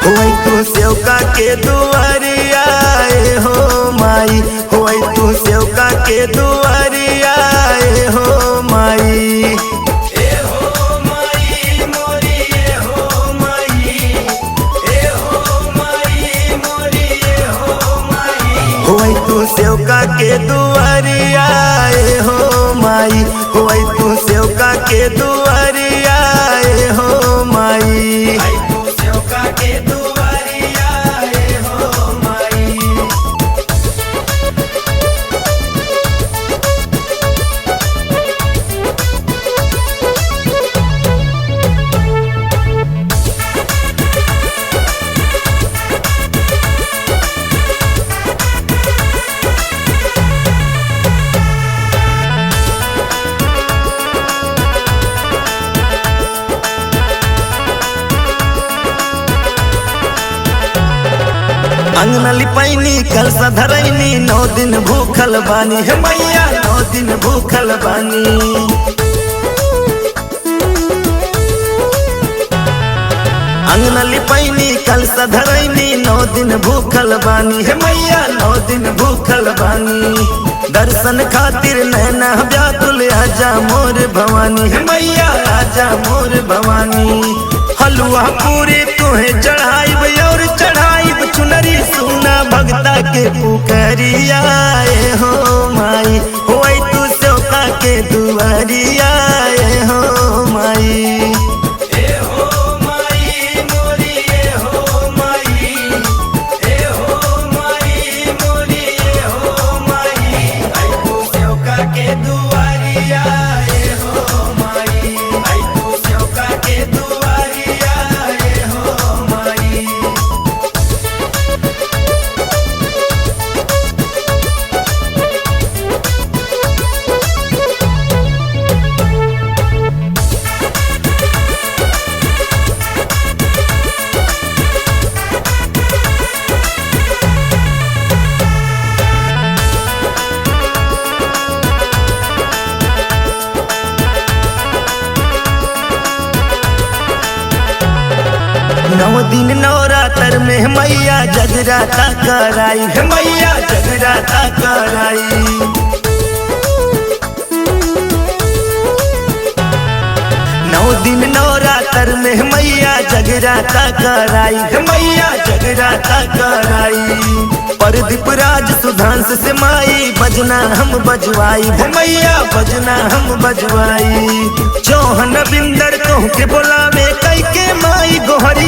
होई तू सेवका के दुआरिया हो माई, होई तू सेवका के दुआरिया हो माई। होई तू सेवका के दुआरिया हो माई, होई तू सेवका के दुआरिया हो माई। अंगना लिपैनी कलसा धरैनी 9 दिन भूखल बानी हे मैया, 9 दिन भूखल बानी। अंगना लिपैनी कलसा धरैनी 9 दिन भूखल बानी हे मैया, 9 दिन भूखल बानी। दर्शन खातिर नैना व्याकुल आजा मोर भवानी हे मैया, आजा मोर भवानी। हलवा पूरी तुहे चढ़ाइब और चढ़ाइब चुनरी सुना भगता के पुकरिया हो माई, होई तू सेवका के दुआरिया हो माई। नौ दिन नवरात्र में मैया जगराता कराई है मैया, जगराता कराई। 9 दिन नवरात्र में मैया जगराता कराई है मैया, जगराता कराई। प्रदीप राज सुधांश से माई बजना हम बजवाई है मैया, बजना हम बजवाई। चौहन बिंदर कहूँ के बोलावे कई के माई गोहर